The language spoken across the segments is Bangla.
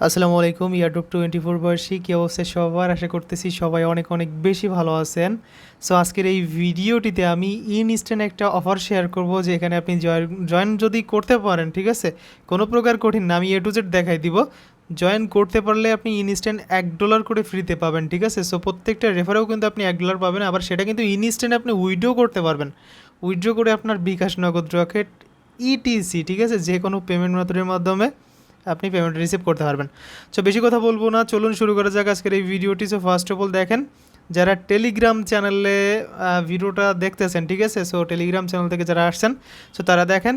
আসসালামু আলাইকুম ইয়ারড্রপ 24 বয়সী কি অবস্থা সবার, আশা করতেছি সবাই অনেক অনেক বেশি ভালো আছেন। সো আজকের এই ভিডিওটিতে আমি ইনস্ট্যান্ট একটা অফার শেয়ার করব, যে এখানে আপনি জয়েন যদি করতে পারেন, ঠিক আছে, কোনো প্রকার কঠিন না, আমি এ টু জেড দেখাই দিব। জয়েন করতে পারলে আপনি ইনস্ট্যান্ট $1 করে ফ্রিতে পাবেন, ঠিক আছে। সো প্রত্যেকটা রেফারেও কিন্তু আপনি $1 পাবেন, আবার সেটা কিন্তু ইনস্ট্যান্ট আপনি উইথড্র করতে পারবেন। উইথড্র করে আপনার বিকাশ, নগদ, রকেট, ইটিসি, ঠিক আছে, যে কোনো পেমেন্ট মেথডের মাধ্যমে আপনি পেমেন্ট রিসিভ করতে পারবেন। সো বেশি কথা বলবো না, চলুন শুরু করা যাক আজকের এই ভিডিওটি। সো ফার্স্ট অফ অল দেখেন, যারা টেলিগ্রাম চ্যানেলে ভিডিওটা দেখতেছেন, ঠিক আছে, সো টেলিগ্রাম চ্যানেল থেকে যারা আসছেন, সো তারা দেখেন,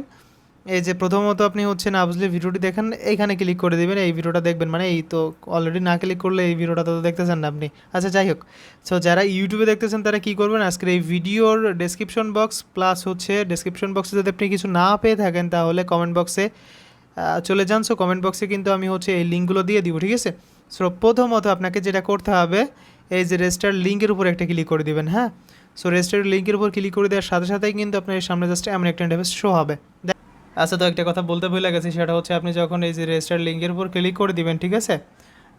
এই যে প্রথমত আপনি হচ্ছে না বুঝলে ভিডিওটি দেখেন, এইখানে ক্লিক করে দেবেন, এই ভিডিওটা দেখবেন, মানে এই তো অলরেডি না ক্লিক করলে এই ভিডিওটা তো দেখতেছেন না আপনি। আচ্ছা যাই হোক, সো যারা ইউটিউবে দেখতেছেন তারা কী করবেন, আজকের এই ভিডিওর ডেসক্রিপশন বক্স প্লাস হচ্ছে ডেসক্রিপশন বক্সে যদি আপনি কিছু না পেয়ে থাকেন তাহলে কমেন্ট বক্সে চলে যান। সো কমেন্ট বক্সে কিন্তু আমি হচ্ছে এই লিঙ্কগুলো দিয়ে দিব, ঠিক আছে। সো প্রথমত আপনাকে যেটা করতে হবে, এই যে রেজিস্টার লিঙ্কের উপর একটা ক্লিক করে দিবেন, হ্যাঁ। সো রেজিস্টার লিঙ্কের উপর ক্লিক করে দেওয়ার সাথে সাথেই কিন্তু আপনার সামনে জাস্ট এমন একটা ইন্টারফেস শো হবে। আচ্ছা, তো একটা কথা বলতে ভুলে গেছি, সেটা হচ্ছে আপনি যখন এই যে রেজিস্টার লিঙ্কের উপর ক্লিক করে দিবেন, ঠিক আছে,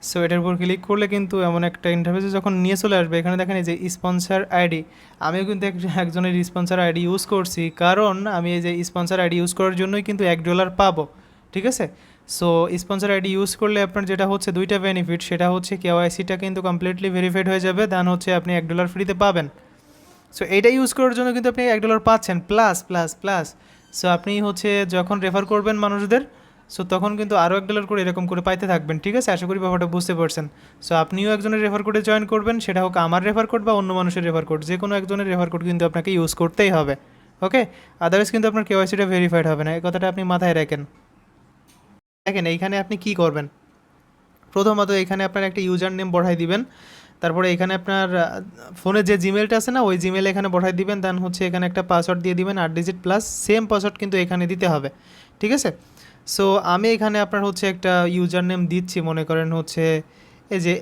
সো এটার উপর ক্লিক করলে কিন্তু এমন একটা ইন্টারফেসে যখন নিয়ে চলে আসবে, এখানে দেখেন এই যে স্পন্সর আইডি, আমিও কিন্তু একজনের স্পন্সর আইডি ইউজ করছি, কারণ আমি এই যে স্পন্সর আইডি ইউজ করার জন্যই কিন্তু $1 পাবো, ঠিক আছে। সো স্পন্সর আইডি ইউজ করলে আপনার যেটা হচ্ছে দুইটা বেনিফিট, সেটা হচ্ছে কেওয়াইসিটা কিন্তু কমপ্লিটলি ভেরিফাইড হয়ে যাবে, দেন হচ্ছে আপনি $1 ফ্রিতে পাবেন। সো এটা ইউজ করার জন্য কিন্তু আপনি $1 পাচ্ছেন প্লাস প্লাস প্লাস। সো আপনি হচ্ছে যখন রেফার করবেন মানুষদের, সো তখন কিন্তু আরও $1 করে এরকম করে পাইতে থাকবেন, ঠিক আছে। আশা করি ব্যাপারটা বুঝতে পারছেন। সো আপনিও একজনের রেফার কোডে জয়েন করবেন, সেটা হোক আমার রেফার কোড বা অন্য মানুষের রেফার কোড, যে কোনো একজনের রেফার কোড কিন্তু আপনাকে ইউজ করতেই হবে, ওকে। আদারওয়াইজ কিন্তু আপনার কেওয়াইসিটা ভেরিফাইড হবে না, এই কথাটা আপনি মাথায় রাখেন। দেখেন এইখানে আপনি কি করবেন, প্রথমত এখানে আপনার একটা ইউজার নেম বসাই দিবেন, তারপরে এখানে আপনার ফোনে যে জিমেলটা আছে না, ওই জিমেল এখানে বসাই দিবেন, দেন হচ্ছে এখানে একটা পাসওয়ার্ড দিয়ে দিবেন 8 ডিজিট প্লাস, সেম পাসওয়ার্ড কিন্তু এখানে দিতে হবে, ঠিক আছে। সো আমি এখানে আপনার হচ্ছে একটা ইউজার নেম দিচ্ছি, মনে করেন হচ্ছে এই যে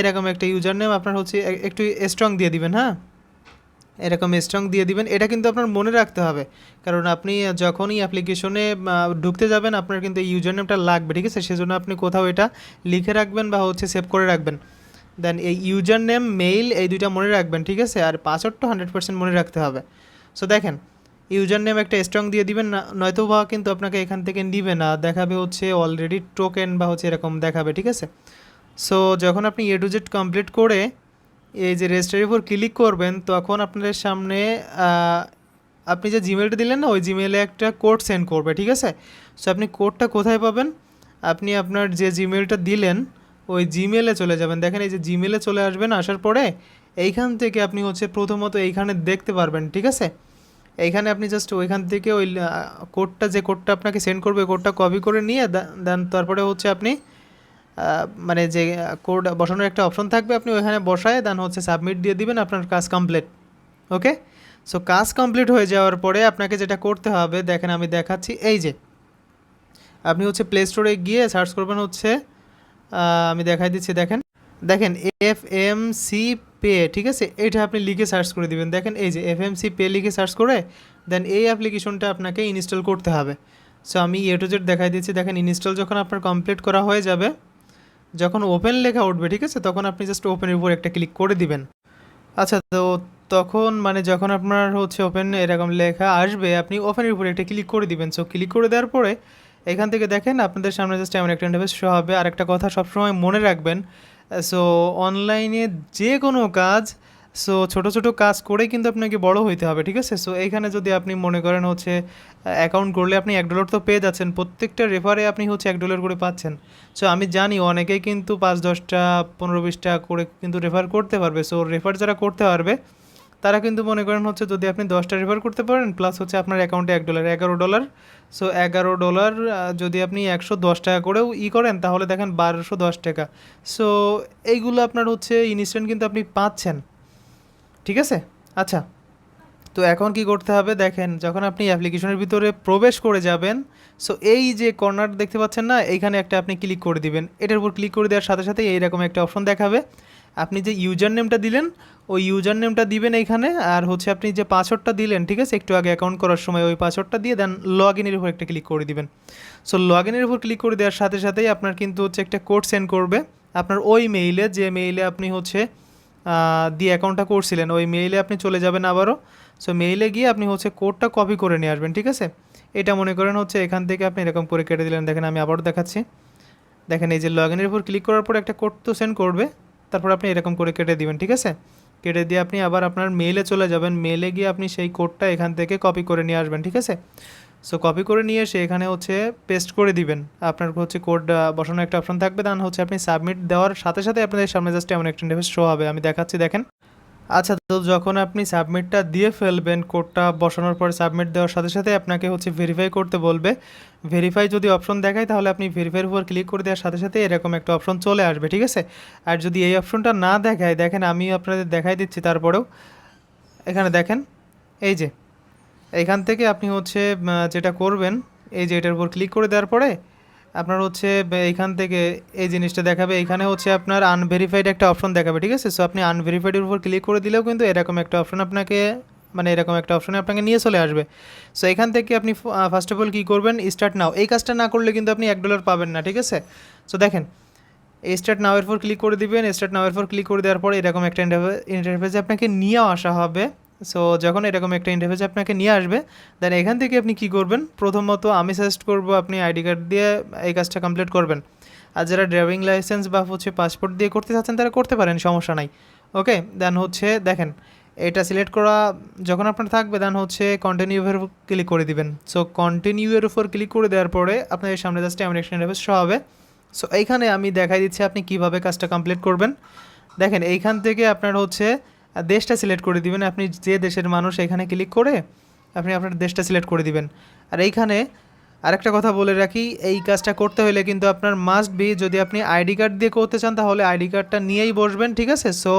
এরকম একটা ইউজার নেম আপনার হচ্ছে একটু স্ট্রং দিয়ে দিবেন, হ্যাঁ, এরকম স্ট্রং দিয়ে দিবেন। এটা কিন্তু আপনার মনে রাখতে হবে, কারণ আপনি যখনই অ্যাপ্লিকেশনে ঢুকতে যাবেন আপনার কিন্তু এই ইউজার নেমটা লাগবে, ঠিক আছে। সেজন্য আপনি কোথাও এটা লিখে রাখবেন বা হচ্ছে সেভ করে রাখবেন। দেন এই ইউজার নেম, মেইল, এই দুইটা মনে রাখবেন, ঠিক আছে। আর পাসওয়ার্ডটা 100% মনে রাখতে হবে। সো দেখেন, ইউজার নেম একটা স্ট্রং দিয়ে দিবেন, না নয়তো বা কিন্তু আপনাকে এখান থেকে নিবে না, দেখাবে হচ্ছে অলরেডি টোকেন বা হচ্ছে এরকম দেখাবে, ঠিক আছে। সো যখন আপনি এ টু জেড কমপ্লিট করে এই যে রেজিস্টারের উপর ক্লিক করবেন, তখন আপনাদের সামনে আপনি যে জিমেলটা দিলেন না, ওই জিমেলে একটা কোড সেন্ড করবে, ঠিক আছে। সো আপনি কোডটা কোথায় পাবেন, আপনি আপনার যে জিমেলটা দিলেন ওই জিমেলে চলে যাবেন। দেখেন এই যে জিমেলে চলে আসবেন, আসার পরে এইখান থেকে আপনি হচ্ছে প্রথমত এইখানে দেখতে পারবেন, ঠিক আছে। এইখানে আপনি জাস্ট ওইখান থেকে ওই কোডটা, যে কোডটা আপনাকে সেন্ড করবে, কোডটা কপি করে নিয়ে দেন তারপরে হচ্ছে আপনি মানে যে কোড বসানোর একটা অপশন থাকবে, আপনি ওইখানে বসায় দেন হচ্ছে সাবমিট দিয়ে দিবেন, আপনার কাজ কমপ্লিট, ওকে। সো কাজ কমপ্লিট হয়ে যাওয়ার পরে আপনাকে যেটা করতে হবে, দেখেন আমি দেখাচ্ছি, এই যে আপনি হচ্ছে প্লে স্টোরে গিয়ে সার্চ করবেন হচ্ছে, আমি দেখাই দিচ্ছি, দেখেন দেখেন FMC পে, ঠিক আছে, এইটা আপনি লিখে সার্চ করে দিবেন। দেখেন এই যে FMC পে লিখে সার্চ করে দেন এই অ্যাপ্লিকেশনটা আপনাকে ইনস্টল করতে হবে। সো আমি এ টু জেড দেখাই দিচ্ছি। দেখেন ইনস্টল যখন আপনার কমপ্লিট করা হয়ে যাবে, যখন ওপেন লেখা উঠবে, ঠিক আছে, তখন আপনি জাস্ট ওপেনের উপর একটা ক্লিক করে দিবেন। আচ্ছা, তো তখন মানে যখন আপনার হচ্ছে ওপেন এরকম লেখা আসবে, আপনি ওপেনের উপরে একটা ক্লিক করে দিবেন। সো ক্লিক করে দেওয়ার পরে এখান থেকে দেখেন আপনাদের সামনে জাস্ট এমন একটা ইন্টারফেস শো হবে। আর একটা কথা সবসময় মনে রাখবেন, সো অনলাইনে যে কোনো কাজ, সো ছোট ছোট কাজ করেই কিন্তু আপনাকে বড় হইতে হবে, ঠিক আছে। সো এইখানে যদি আপনি মনে করেন হচ্ছে অ্যাকাউন্ট করলে আপনি $1 তো পেয়ে যাচ্ছেন, প্রত্যেকটা রেফারে আপনি হচ্ছে $1 করে পাচ্ছেন। সো আমি জানি অনেকেই কিন্তু 5-10টা 15-20টা করে কিন্তু রেফার করতে পারবে। সো রেফার যারা করতে পারবে তারা কিন্তু মনে করেন হচ্ছে যদি আপনি 10টা রেফার করতে পারেন প্লাস হচ্ছে আপনার অ্যাকাউন্টে $1, $11। সো $11 যদি আপনি 110 টাকা করেও করেন, তাহলে দেখেন 1210 টাকা। সো এইগুলো আপনার হচ্ছে ইনস্ট্যান্ট কিন্তু আপনি পাচ্ছেন, ঠিক আছে। আচ্ছা, তো এখন কি করতে হবে, দেখেন যখন আপনি অ্যাপ্লিকেশনের ভিতরে প্রবেশ করে যাবেন, সো এই যে কর্নার দেখতে পাচ্ছেন না, এইখানে একটা আপনি ক্লিক করে দিবেন। এটার উপর ক্লিক করে দেওয়ার সাথে সাথে এইরকম একটা অপশন দেখাবে, আপনি যে ইউজার নেমটা দিলেন ওই ইউজার নেমটা দিবেন এইখানে, আর হচ্ছে আপনি যে পাসওয়ার্ডটা দিলেন, ঠিক আছে, একটু আগে অ্যাকাউন্ট করার সময় ওই পাসওয়ার্ডটা দিয়ে দেন লগ ইনের উপর একটা ক্লিক করে দিবেন। সো লগ ইনের উপর ক্লিক করে দেওয়ার সাথে সাথেই আপনার কিন্তু হচ্ছে একটা কোড সেন্ড করবে আপনার ওই মেইলে, যে মেইলে আপনি হচ্ছে দিয়ে অ্যাকাউন্টটা করছিলেন, ওই মেইলে আপনি চলে যাবেন আবারও। সো মেইলে গিয়ে আপনি হচ্ছে কোডটা কপি করে নিয়ে আসবেন, ঠিক আছে। এটা মনে করেন হচ্ছে এখান থেকে আপনি এরকম করে কেটে দিলেন। দেখেন আমি আবারও দেখাচ্ছি। দেখেন এই যে লগ ইনের উপর ক্লিক করার পর একটা কোড তো সেন্ড করবে, তারপর আপনি এরকম করে কেটে দিবেন, ঠিক আছে। কেটে দিয়ে আপনি আবার আপনার মেইলে চলে যাবেন, মেইলে গিয়ে আপনি সেই কোডটা এখান থেকে কপি করে নিয়ে আসবেন, ঠিক আছে। সো কপি করে নিয়ে এসে এখানে হচ্ছে পেস্ট করে দিবেন। আপনার হচ্ছে কোড বসানোর একটা অপশন থাকবে, দেন হচ্ছে আপনি সাবমিট দেওয়ার সাথে সাথে আপনাদের সামনে জাস্ট এমন একটা ইন্টারফেস শো হবে। আমি দেখাচ্ছি, দেখেন। আচ্ছা, তো যখন আপনি সাবমিটটা দিয়ে ফেলবেন, কোডটা বসানোর পরে সাবমিট দেওয়ার সাথে সাথে আপনাকে হচ্ছে ভেরিফাই করতে বলবে। ভেরিফাই যদি অপশন দেখায় তাহলে আপনি ভেরিফাইয়ের উপর ক্লিক করে দেওয়ার সাথে সাথে এরকম একটা অপশন চলে আসবে, ঠিক আছে। আর যদি এই অপশনটা না দেখায়, দেখেন আমি আপনাদের দেখাই দিচ্ছি তারপরেও। এখানে দেখেন এই যে এখান থেকে আপনি হচ্ছে যেটা করবেন, এই যে এটার উপর ক্লিক করে দেওয়ার পরে আপনার হচ্ছে এইখান থেকে এই জিনিসটা দেখাবে, এখানে হচ্ছে আপনার আনভেরিফাইড একটা অপশন দেখাবে, ঠিক আছে। সো আপনি আনভেরিফাইডের উপর ক্লিক করে দিলেও কিন্তু এরকম একটা অপশন আপনাকে, মানে এরকম একটা অপশনে আপনাকে নিয়ে চলে আসবে। সো এখান থেকে আপনি ফার্স্ট অফ অল কী করবেন, স্টার্ট নাও, এই কাজটা না করলে কিন্তু আপনি $1 পাবেন না, ঠিক আছে। সো দেখেন এই স্টার্ট নাওয়ের পর ক্লিক করে দিবেন। স্টার্ট নাওয়ের পর ক্লিক করে দেওয়ার পরে এরকম একটা ইন্টারফেসে আপনাকে নিয়ে আসা হবে। সো যখন এরকম একটা ইন্টারফেসে আপনাকে নিয়ে আসবে, দেন এখান থেকে আপনি কি করবেন, প্রথমত আমি সাজেস্ট করব আপনি আইডি কার্ড দিয়ে এই কাজটা কমপ্লিট করবেন। আর যারা ড্রাইভিং লাইসেন্স বা হচ্ছে পাসপোর্ট দিয়ে করতে চাচ্ছেন তারা করতে পারেন, সমস্যা নাই। ওকে, দেন হচ্ছে দেখেন এটা সিলেক্ট করা যখন আপনার থাকবে, দেন হচ্ছে কন্টিনিউয়ের উপর ক্লিক করে দিবেন। সো কন্টিনিউয়ের উপর ক্লিক করে দেওয়ার পরে আপনাদের সামনে জাস্ট এমন একটা ইন্টারফেস শো হবে। সো এইখানে আমি দেখাই দিচ্ছি আপনি কিভাবে কাজটা কমপ্লিট করবেন। দেখেন এইখান থেকে আপনার হচ্ছে দেশটা সিলেক্ট করে দিবেন, আপনি যে দেশের মানুষ এখানে ক্লিক করে আপনি আপনার দেশটা সিলেক্ট করে দিবেন। আর এইখানে আরেকটা কথা বলে রাখি, এই কাজটা করতে হলে কিন্তু আপনার মাস্ট বি, যদি আপনি আইডি কার্ড দিয়ে করতে চান তাহলে আইডি কার্ডটা নিয়েই বসবেন, ঠিক আছে। সো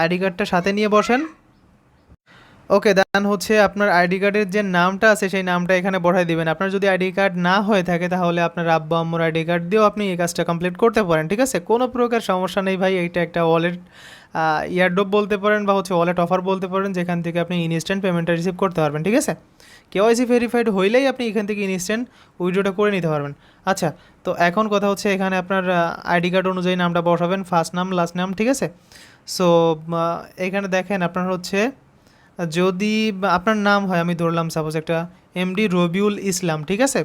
আইডি কার্ডটা সাথে নিয়ে বসেন। ওকে, দেন হচ্ছে আপনার আইডি কার্ডের যে নামটা আছে সেই নামটা এখানে বসাই দিবেন। আপনার যদি আইডি কার্ড না হয়ে থাকে তাহলে আপনার আব্বা আম্মুর আইডি কার্ড দিয়েও আপনি এই কাজটা কমপ্লিট করতে পারেন, ঠিক আছে। কোনো প্রকার সমস্যা নেই ভাই, এইটা একটা ওয়ালেট ইয়ারড্রপ বলতে পারেন বা হচ্ছে ওয়ালেট অফার বলতে পারেন, যেখান থেকে আপনি ইনস্ট্যান্ট পেমেন্টটা রিসিভ করতে পারবেন, ঠিক আছে। কেওয়াইসি ভেরিফাইড হইলেই আপনি এখান থেকে ইনস্ট্যান্ট উইথড্রটা করে নিতে পারবেন। আচ্ছা, তো এখন কথা হচ্ছে এখানে আপনার আইডি কার্ড অনুযায়ী নামটা বসাবেন, ফার্স্ট নাম লাস্ট নাম, ঠিক আছে। সো এখানে দেখেন আপনার হচ্ছে যদি আপনার নাম হয়, আমি ধরলাম সাপোজ একটা এমডি রবিউল ইসলাম, ঠিক আছে,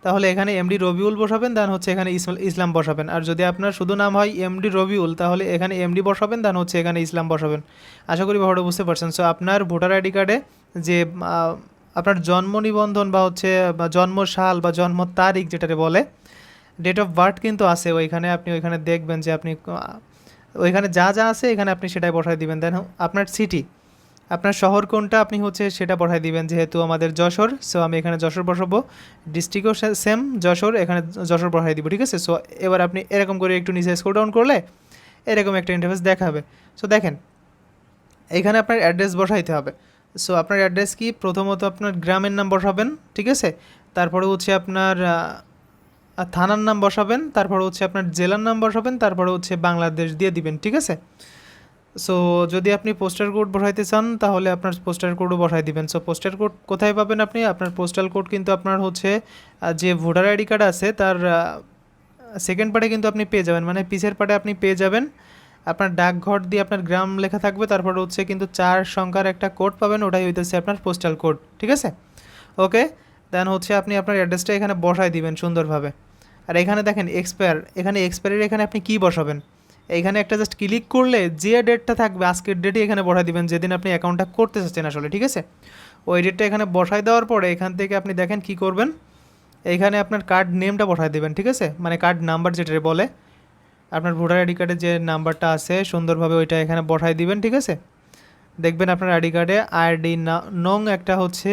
তাহলে এখানে এমডি রবিউল বসাবেন, দেন হচ্ছে এখানে ইসলাম বসাবেন। আর যদি আপনার শুধু নাম হয় এমডি রবিউল তাহলে এখানে এমডি বসাবেন, দেন হচ্ছে এখানে ইসলাম বসাবেন। আশা করি ব্যাপারটা বুঝতে পারছেন। সো আপনার ভোটার আইডি কার্ডে যে আপনার জন্ম নিবন্ধন বা হচ্ছে জন্ম সাল বা জন্ম তারিখ যেটাকে বলে ডেট অফ বার্থ কিন্তু আছে ওইখানে, আপনি ওইখানে দেখবেন যে আপনি ওইখানে যা যা আছে এখানে আপনি সেটাই বসাই দিবেন। দেন আপনার সিটি, আপনার শহর কোনটা আপনি হচ্ছে সেটা পাঠিয়ে দিবেন, যেহেতু আমাদের যশোর, সো আমি এখানে যশোর বসাবো। ডিস্ট্রিক্টও সেম যশোর, এখানে যশোর পাঠিয়ে দিব, ঠিক আছে। সো এবার আপনি এরকম করে একটু নিচে স্ক্রল ডাউন করলে এরকম একটা ইন্টারফেস দেখাবে। সো দেখেন এখানে আপনার অ্যাড্রেস বসাইতে হবে। সো আপনার অ্যাড্রেস কি, প্রথমত আপনার গ্রামের নাম বসাবেন, ঠিক আছে। তারপরে হচ্ছে আপনার থানার নাম বসাবেন, তারপরে হচ্ছে আপনার জেলার নাম বসাবেন, তারপরে হচ্ছে বাংলাদেশ দিয়ে দিবেন, ঠিক আছে। সো যদি আপনি পোস্টাল কোড বসাইতে চান তাহলে আপনার পোস্টাল কোডও বসাই দিবেন। সো পোস্টাল কোড কোথায় পাবেন আপনি, আপনার পোস্টাল কোড কিন্তু আপনার হচ্ছে যে ভোটার আইডি কার্ড আছে তার সেকেন্ড পার্টে কিন্তু আপনি পেয়ে যাবেন, মানে পিছের পার্টে আপনি পেয়ে যাবেন। আপনার ডাকঘর দিয়ে আপনার গ্রাম লেখা থাকবে, তারপরে হচ্ছে কিন্তু 4 সংখ্যার একটা কোড পাবেন, ওটাই হইতেছে আপনার পোস্টাল কোড, ঠিক আছে। ওকে, দেন হচ্ছে আপনি আপনার অ্যাড্রেসটা এখানে বসাই দিবেন সুন্দরভাবে। আর এখানে দেখেন এক্সপায়ার, এখানে এক্সপায়ারের এখানে আপনি কী বসাবেন, এইখানে একটা জাস্ট ক্লিক করলে যে ডেটটা থাকবে আজকের ডেটই এখানে বসাই দিবেন, যেদিন আপনি অ্যাকাউন্টটা করতে চাচ্ছেন আসলে, ঠিক আছে। ওই ডেটটা এখানে বসাই দেওয়ার পরে এখান থেকে আপনি দেখেন কি করবেন, এইখানে আপনার কার্ড নেমটা বসাই দেবেন, ঠিক আছে, মানে কার্ড নাম্বার যেটা বলে, আপনার ভোটার আইডি কার্ডের যে নাম্বারটা আছে সুন্দরভাবে ওইটা এখানে বসাই দিবেন, ঠিক আছে। দেখবেন আপনার আইডি কার্ডে আইডি নং একটা হচ্ছে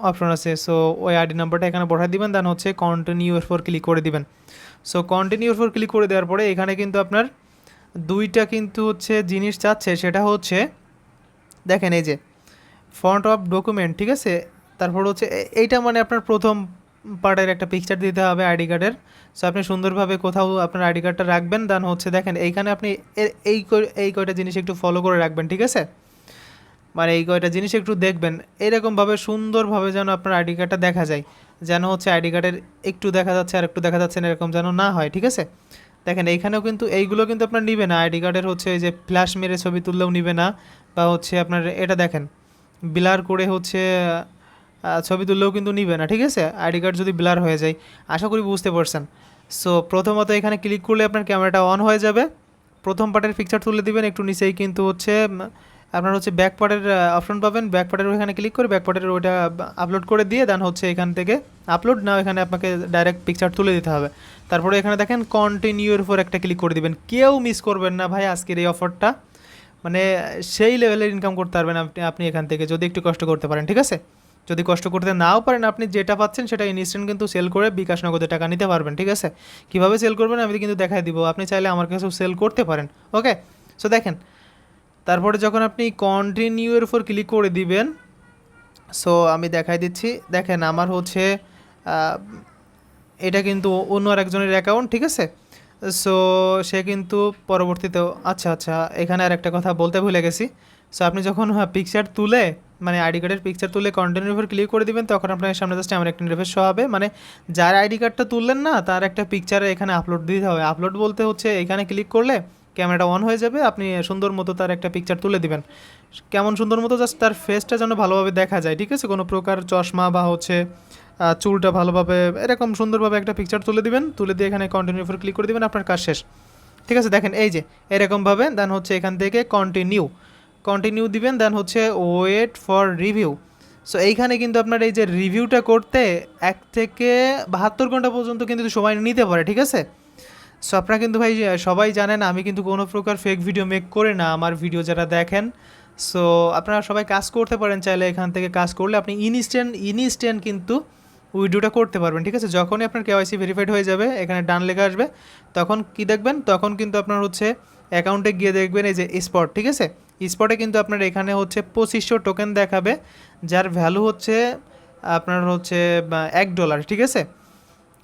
অপশন আছে, সো ওই আইডি নাম্বারটা এখানে বসাই দিবেন, দেন হচ্ছে কন্টিনিউর ফর ক্লিক করে দিবেন। সো কন্টিনিউর ফর ক্লিক করে দেওয়ার পরে এখানে কিন্তু আপনার দুইটা কিন্তু হচ্ছে জিনিস চাচ্ছে, সেটা হচ্ছে দেখেন এই যে ফন্ট অফ ডকুমেন্ট, ঠিক আছে। তারপর হচ্ছে এইটা মানে আপনার প্রথম পার্টের একটা পিকচার দিতে হবে আইডি কার্ডের। সো আপনি সুন্দরভাবে কোথাও আপনার আইডি কার্ডটা রাখবেন, দেন হচ্ছে দেখেন এইখানে আপনি এই কয়টা জিনিস একটু ফলো করে রাখবেন, ঠিক আছে? মানে এই কয়টা জিনিস একটু দেখবেন, এরকমভাবে সুন্দরভাবে যেন আপনার আইডি কার্ডটা দেখা যায়, যেন হচ্ছে আইডি কার্ডের একটু দেখা যাচ্ছে আর একটু দেখা যাচ্ছে না, এরকম যেন না হয়, ঠিক আছে? দেখেন এইখানেও কিন্তু এইগুলো কিন্তু আপনার নিবে না, আইডি কার্ডের হচ্ছে এই যে ফ্ল্যাশ মেরে ছবি তুললেও নিবে না, বা হচ্ছে আপনার এটা দেখেন ব্লার করে হচ্ছে ছবি তুললেও কিন্তু নিবে না, ঠিক আছে? আইডি কার্ড যদি ব্লার হয়ে যায়। আশা করি বুঝতে পারছেন। সো প্রথমত এখানে ক্লিক করলে আপনার ক্যামেরাটা অন হয়ে যাবে, প্রথম পার্টের পিকচার তুলে দিবেন, একটু নিচেই কিন্তু হচ্ছে আপনার হচ্ছে ব্যাক পার্টের অপশন পাবেন, ব্যাক পার্টের ওইখানে ক্লিক করে ব্যাক পার্টের ওইটা আপলোড করে দিয়ে দেন হচ্ছে এখান থেকে আপলোড না, এখানে আপনাকে ডাইরেক্ট পিকচার তুলে দিতে হবে। তারপরে এখানে দেখেন কন্টিনিউর উপর একটা ক্লিক করে দিবেন। কেউ মিস করবেন না ভাই আজকের এই অফারটা, মানে সেই লেভেলের ইনকাম করতে পারবেন আপনি এখান থেকে যদি একটু কষ্ট করতে পারেন, ঠিক আছে? যদি কষ্ট করতে নাও পারেন, আপনি যেটা পাচ্ছেন সেটা ইনস্ট্যান্ট কিন্তু সেল করে বিকাশ নগদে টাকা নিতে পারবেন, ঠিক আছে? কীভাবে সেল করবেন আমি কিন্তু দেখাই দিব, আপনি চাইলে আমার কাছেও সেল করতে পারেন। ওকে, সো দেখেন তারপরে যখন আপনি কন্টিনিউর উপর ক্লিক করে দিবেন, সো আমি দেখাই দিচ্ছি, দেখেন আমার হচ্ছে এটা কিন্তু অন্য আরেকজনের অ্যাকাউন্ট, ঠিক আছে? সো সে কিন্তু পরবর্তীতেও আচ্ছা আচ্ছা এখানে আর একটা কথা বলতে ভুলে গেছি। সো আপনি যখন পিকচার তুলে মানে আইডি কার্ডের পিকচার তুলে কন্টিনিউর উপর ক্লিক করে দিবেন, তখন আপনার সামনে জাস্ট আমার একটা ইন্টারফেস শো হবে, মানে যার আইডি কার্ডটা তুললেন না তার একটা পিকচারে এখানে আপলোড দিতে হবে। আপলোড বলতে হচ্ছে এখানে ক্লিক করলে ক্যামেরাটা অন হয়ে যাবে, আপনি সুন্দর মতো তার একটা পিকচার তুলে দিবেন। কেমন সুন্দর মতো, জাস্ট তার ফেসটা যেন ভালোভাবে দেখা যায়, ঠিক আছে? কোনো প্রকার চশমা বা হচ্ছে চুলটা ভালোভাবে এরকম সুন্দরভাবে একটা পিকচার তুলে দিবেন, তুলে দিয়ে এখানে কন্টিনিউ উপর ক্লিক করে দিবেন, আপনার কাজ শেষ, ঠিক আছে? দেখেন এই যে এরকমভাবে দেন হচ্ছে এখান থেকে কন্টিনিউ দিবেন, দেন হচ্ছে ওয়েট ফর রিভিউ। সো এইখানে কিন্তু আপনার এই যে রিভিউটা করতে 1 থেকে 72 ঘন্টা পর্যন্ত কিন্তু সময় নিতে পারে, ঠিক আছে? সো আপনারা কিন্তু ভাই সবাই জানেন আমি কিন্তু কোনো প্রকার ফেক ভিডিও মেক করে না আমার ভিডিও যারা দেখেন। সো আপনারা সবাই কাজ করতে পারেন, চাইলে এখান থেকে কাজ করলে আপনি ইনস্ট্যান্ট কিন্তু উইড্রোটা করতে পারবেন, ঠিক আছে? যখনই আপনার কেওয়াইসি ভেরিফাইড হয়ে যাবে এখানে ডান লেখা আসবে, তখন কি দেখবেন, তখন কিন্তু আপনার হচ্ছে অ্যাকাউন্টে গিয়ে দেখবেন এই যে স্পট, ঠিক আছে? স্পটে কিন্তু আপনার এখানে হচ্ছে 2500 টোকেন দেখাবে, যার ভ্যালু হচ্ছে আপনার হচ্ছে $1, ঠিক আছে?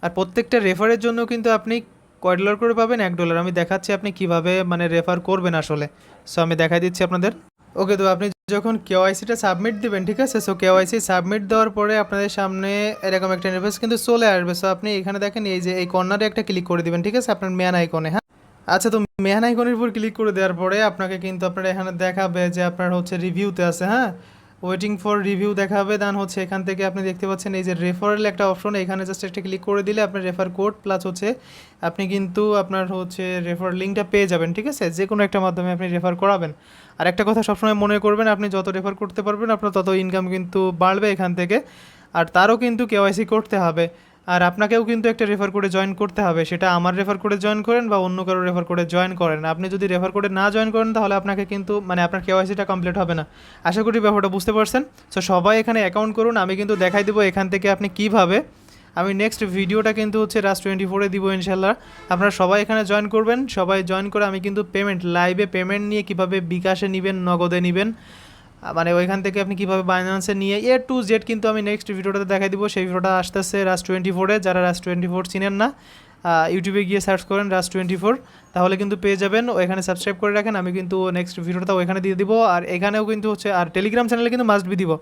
আর প্রত্যেকটা রেফারের জন্য কিন্তু আপনি কয় ডলার করে পাবেন? $1। আমি দেখাচ্ছি আপনি কিভাবে মানে রেফার করবেন আসলে। সো আমি দেখাই দিচ্ছি আপনাদের। ওকে, তো আপনি যখন কেওয়াইসিটা সাবমিট দিবেন, ঠিক আছে? সো কেওয়াইসি সাবমিট দেওয়ার পরে আপনাদের সামনে এরকম একটা ইন্টারফেস কিন্তু চলে আসবে। সো আপনি এখানে দেখেন এই যে এই কর্নারে একটা ক্লিক করে দিবেন, ঠিক আছে? আপনার ম্যান আইকনে, হ্যাঁ? আচ্ছা, তো ম্যান আইকনের উপর ক্লিক করে দেওয়ার পরে আপনাকে কিন্তু আপনার এখানে দেখাবে যে আপনার হচ্ছে রিভিউতে আছে, হ্যাঁ? ওয়েটিং ফর রিভিউ দেখাবে, দেন হচ্ছে এখান থেকে আপনি দেখতে পাচ্ছেন এই যে রেফারেল একটা অপশন, এখানে জাস্ট একটা ক্লিক করে দিলে আপনার রেফার কোড প্লাস হচ্ছে আপনি কিন্তু আপনার হচ্ছে রেফার লিঙ্কটা পেয়ে যাবেন, ঠিক আছে? যে কোনো একটা মাধ্যমে আপনি রেফার করাবেন। আর একটা কথা সবসময় মনে করবেন, আপনি যত রেফার করতে পারবেন আপনার তত ইনকাম কিন্তু বাড়বে এখান থেকে। আর তারও কিন্তু কেওয়াইসি করতে হবে, আর আপনাকেও কিন্তু একটা রেফার করে জয়েন করতে হবে, সেটা আমার রেফার করে জয়েন করেন বা অন্য কারো রেফার করে জয়েন করেন। আপনি যদি রেফার করে না জয়েন করেন তাহলে আপনাকে কিন্তু মানে আপনার কেওয়াইসিটা কমপ্লিট হবে না। আশা করি ব্যাপারটা বুঝতে পারছেন। সো সবাই এখানে অ্যাকাউন্ট করুন, আমি কিন্তু দেখাই দেবো এখান থেকে আপনি কীভাবে। আমি নেক্সট ভিডিওটা কিন্তু হচ্ছে রাজ24-এ দিব ইনশাল্লাহ। আপনারা সবাই এখানে জয়েন করবেন, সবাই জয়েন করে আমি কিন্তু পেমেন্ট লাইভে পেমেন্ট নিয়ে কীভাবে বিকাশে নেবেন, নগদে নেবেন, মানে ওইখান থেকে আপনি কীভাবে বাইন্যান্সে নিয়ে টু জেড কিন্তু আমি নেক্সট ভিডিওটাতে দেখাই দিব। সেই ভিডিওটা আসতেছে রাজ24-এ, যারা রাজ24 চিনেন না ইউটিউবে গিয়ে সার্চ করেন রাজ24, তাহলে কিন্তু পেয়ে যাবেন। ওইখানে সাবস্ক্রাইব করে রাখেন, আমি কিন্তু নেক্সট ভিডিওটা ওইখানে দিয়ে দিব। আর এখানেও কিন্তু হচ্ছে আর টেলিগ্রাম চ্যানেলে কিন্তু মাস্ট বি দিব।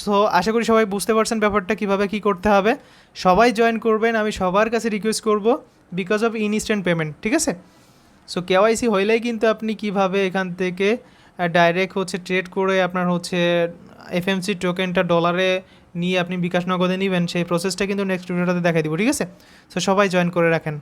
সো আশা করি সবাই বুঝতে পারছেন ব্যাপারটা কীভাবে কী করতে হবে। সবাই জয়েন করবেন, আমি সবার কাছে রিকোয়েস্ট করব, বিকজ অফ ইনস্ট্যান্ট পেমেন্ট, ঠিক আছে? সো কেওয়াইসি হইলেই কিন্তু আপনি কিভাবে এখান থেকে ডাইরেক্ট হচ্ছে ট্রেড করে আপনার হচ্ছে এফএমসি টোকেনটা ডলারে নিয়ে আপনি বিকাশ নগদে নেবেন, সেই প্রসেসটা কিন্তু নেক্সট ভিডিওটাতে দেখাই দিব, ঠিক আছে? সো সবাই জয়েন করে রাখেন।